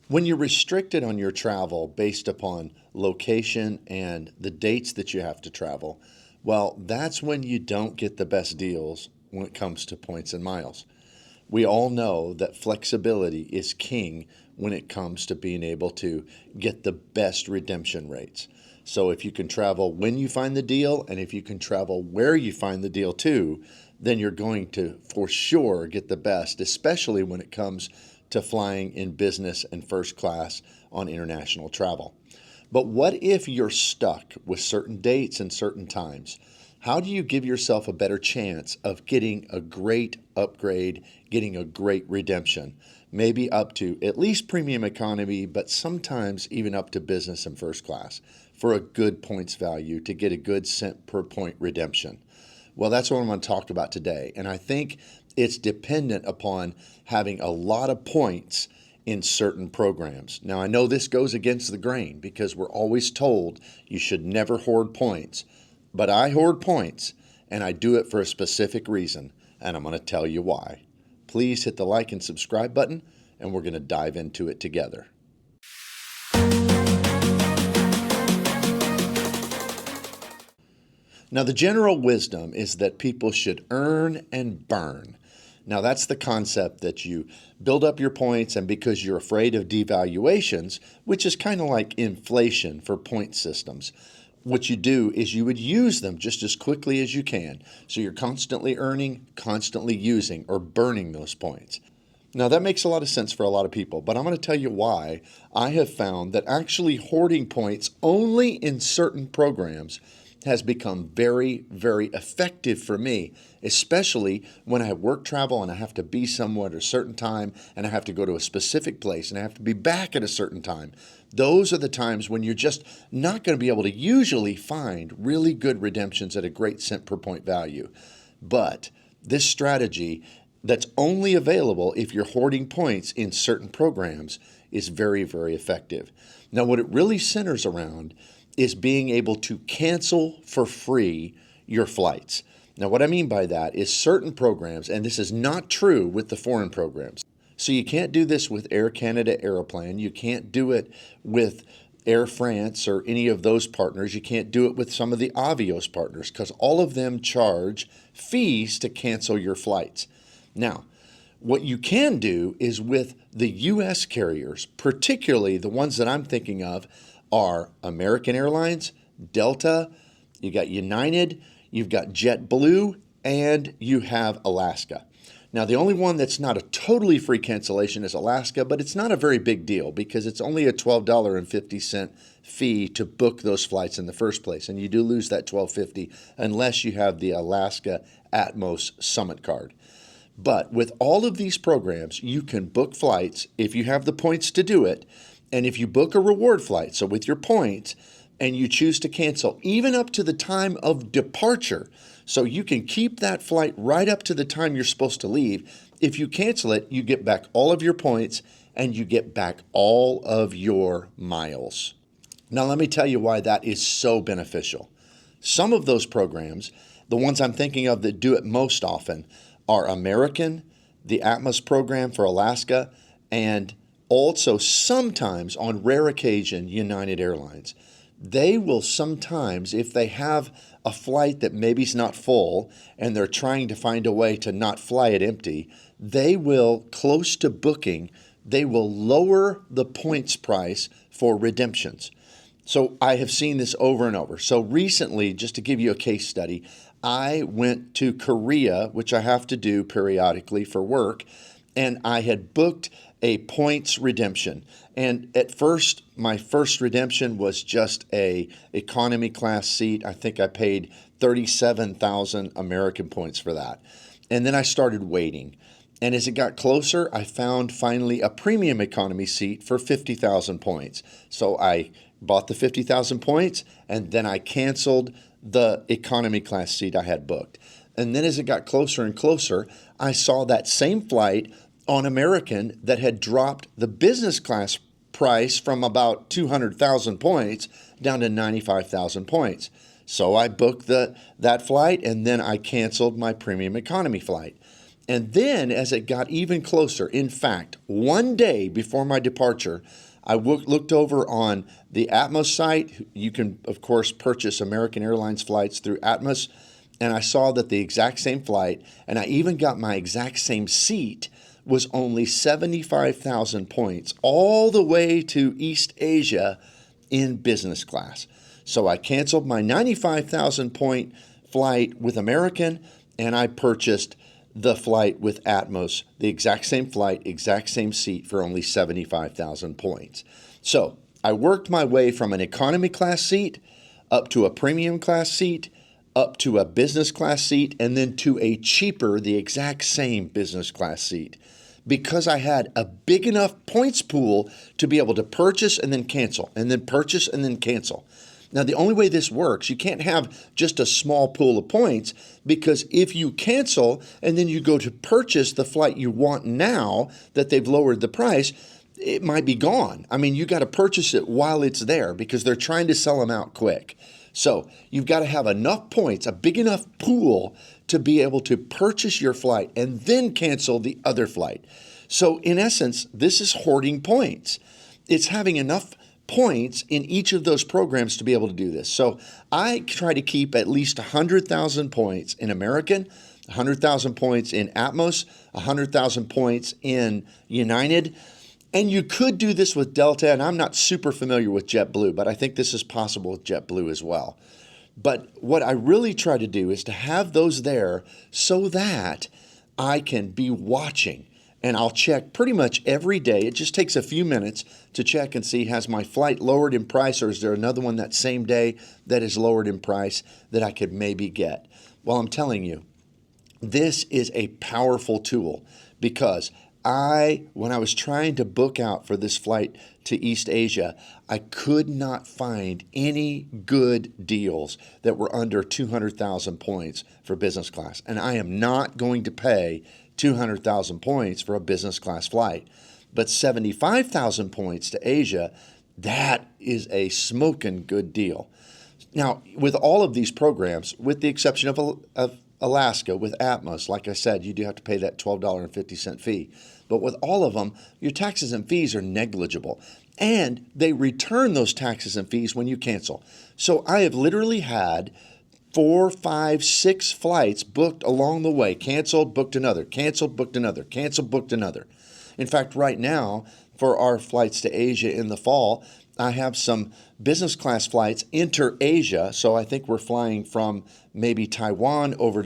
When you're restricted on your travel based upon location and the dates that you have to travel, well, that's when you don't get the best deals when it comes to points and miles. We all know that flexibility is king when it comes to being able to get the best redemption rates. So if you can travel when you find the deal and if you can travel where you find the deal too, then you're going to for sure get the best, especially when it comes to flying in business and first class on international travel. But what if you're stuck with certain dates and certain times? How do you give yourself a better chance of getting a great upgrade, getting a great redemption? Maybe up to at least premium economy, but sometimes even up to business and first class for a good points value to get a good cent per point redemption. Well, that's what I'm going to talk about today. And I think it's dependent upon having a lot of points in certain programs. Now, I know this goes against the grain because we're always told you should never hoard points. But I hoard points, and I do it for a specific reason, and I'm going to tell you why. Please hit the like and subscribe button, and we're going to dive into it together. Now, the general wisdom is that people should earn and burn. Now, that's the concept that you build up your points, and because you're afraid of devaluations, which is kind of like inflation for point systems, what you do is you would use them just as quickly as you can. So you're constantly earning, constantly using, or burning those points. Now, that makes a lot of sense for a lot of people, but I'm going to tell you why I have found that actually hoarding points only in certain programs has become very, very effective for me, especially when I have work travel and I have to be somewhere at a certain time and I have to go to a specific place and I have to be back at a certain time. Those are the times when you're just not going to be able to usually find really good redemptions at a great cent per point value. But this strategy that's only available if you're hoarding points in certain programs is very, very effective. Now, what it really centers around is being able to cancel for free your flights. Now, what I mean by that is certain programs, and this is not true with the foreign programs. So you can't do this with Air Canada Aeroplan. You can't do it with Air France or any of those partners. You can't do it with some of the Avios partners because all of them charge fees to cancel your flights. Now, what you can do is with the U.S. carriers, particularly the ones that I'm thinking of, are American Airlines, Delta, you got United, you've got JetBlue, and you have Alaska. Now, the only one that's not a totally free cancellation is Alaska, but it's not a very big deal because it's only a $12.50 fee to book those flights in the first place, and you do lose that $12.50 unless you have the Alaska Atmos Summit card. But with all of these programs, you can book flights if you have the points to do it. And if you book a reward flight, so with your points, and you choose to cancel, even up to the time of departure, so you can keep that flight right up to the time you're supposed to leave. If you cancel it, you get back all of your points and you get back all of your miles. Now, let me tell you why that is so beneficial. Some of those programs, the ones I'm thinking of that do it most often, are American, the Atmos program for Alaska, and also sometimes, on rare occasion, United Airlines. They will sometimes, if they have a flight that maybe is not full and they're trying to find a way to not fly it empty, they will, close to booking, they will lower the points price for redemptions. So I have seen this over and over. So recently, just to give you a case study, I went to Korea, which I have to do periodically for work, and I had booked a points redemption. And at first, my first redemption was just a economy class seat. I think I paid 37,000 American points for that. And then I started waiting. And as it got closer, I found finally a premium economy seat for 50,000 points. So I bought the 50,000 points, and then I canceled the economy class seat I had booked. And then as it got closer and closer, I saw that same flight on American that had dropped the business class price from about 200,000 points down to 95,000 points. So I booked that flight, and then I canceled my premium economy flight. And then as it got even closer, in fact, one day before my departure, I looked over on the Atmos site. You can, of course, purchase American Airlines flights through Atmos. And I saw that the exact same flight, and I even got my exact same seat, was only 75,000 points all the way to East Asia in business class. So I canceled my 95,000 point flight with American, and I purchased the flight with Atmos, the exact same flight, exact same seat for only 75,000 points. So I worked my way from an economy class seat up to a premium class seat, up to a business class seat, and then to a cheaper, the exact same business class seat, because I had a big enough points pool to be able to purchase and then cancel, and then purchase and then cancel. Now, the only way this works, you can't have just a small pool of points, because if you cancel and then you go to purchase the flight you want now that they've lowered the price, it might be gone. I mean, you got to purchase it while it's there because they're trying to sell them out quick. So you've got to have enough points, a big enough pool to be able to purchase your flight and then cancel the other flight. So in essence, this is hoarding points. It's having enough points in each of those programs to be able to do this. So I try to keep at least 100,000 points in American, 100,000 points in Atmos, 100,000 points in United. And you could do this with Delta, and I'm not super familiar with JetBlue, but I think this is possible with JetBlue as well. But what I really try to do is to have those there so that I can be watching. And I'll check pretty much every day. It just takes a few minutes to check and see, has my flight lowered in price, or is there another one that same day that is lowered in price that I could maybe get? Well, I'm telling you, this is a powerful tool, because when I was trying to book out for this flight to East Asia, I could not find any good deals that were under 200,000 points for business class. And I am not going to pay 200,000 points for a business class flight. But 75,000 points to Asia, that is a smoking good deal. Now, with all of these programs, with the exception of Alaska, with Atmos, like I said, you do have to pay that $12.50 fee. But with all of them, your taxes and fees are negligible. And they return those taxes and fees when you cancel. So I have literally had 4, 5, 6 flights booked along the way. Canceled, booked another. Canceled, booked another. Canceled, booked another. In fact, right now, for our flights to Asia in the fall, I have some business class flights inter-Asia. So I think we're flying from maybe Taiwan over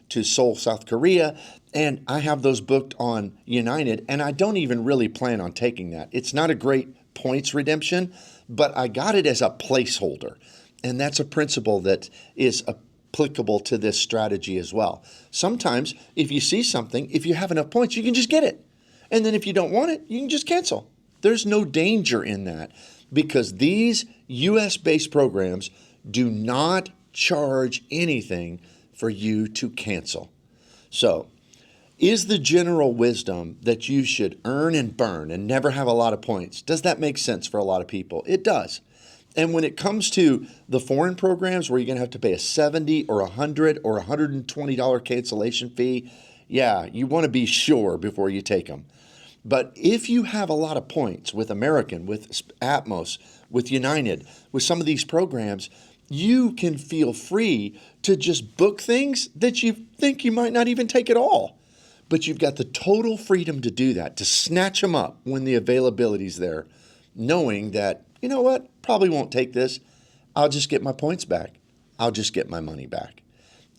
to Seoul, South Korea. And I have those booked on United. And I don't even really plan on taking that. It's not a great points redemption, but I got it as a placeholder. And that's a principle that is applicable to this strategy as well. Sometimes if you see something, if you have enough points, you can just get it. And then if you don't want it, you can just cancel. There's no danger in that, because these US-based programs do not charge anything for you to cancel. So, is the general wisdom that you should earn and burn and never have a lot of points? Does that make sense for a lot of people? It does. And when it comes to the foreign programs where you're going to have to pay a $70 or $100 or $120 cancellation fee, yeah, you want to be sure before you take them. But if you have a lot of points with American, with Atmos, with United, with some of these programs, you can feel free to just book things that you think you might not even take at all. But you've got the total freedom to do that, to snatch them up when the availability's there, knowing that, you know what, probably won't take this. I'll just get my points back. I'll just get my money back.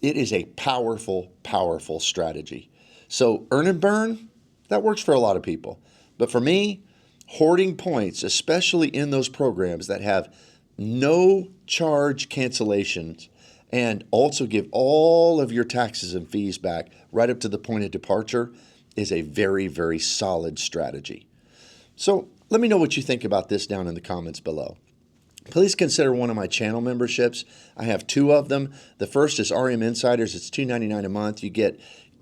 It is a powerful, powerful strategy. So earn and burn, that works for a lot of people. But for me, hoarding points, especially in those programs that have no charge cancellations and also give all of your taxes and fees back right up to the point of departure, is a very, very solid strategy. So let me know what you think about this down in the comments below. Please consider one of my channel memberships. I have 2 of them. The first is RM Insiders. It's $2.99 a month. You get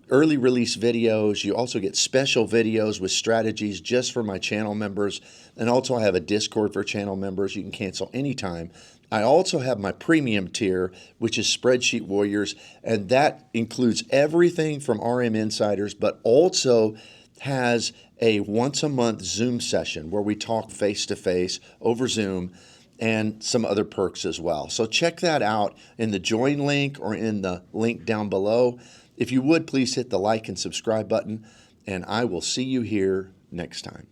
early release videos. You also get special videos with strategies just for my channel members. And also I have a Discord for channel members. You can cancel anytime. I also have my premium tier, which is Spreadsheet Warriors, and that includes everything from RM Insiders, but also has a once a month Zoom session where we talk face to face over Zoom and some other perks as well. So check that out in the join link or in the link down below. If you would, please hit the like and subscribe button, and I will see you here next time.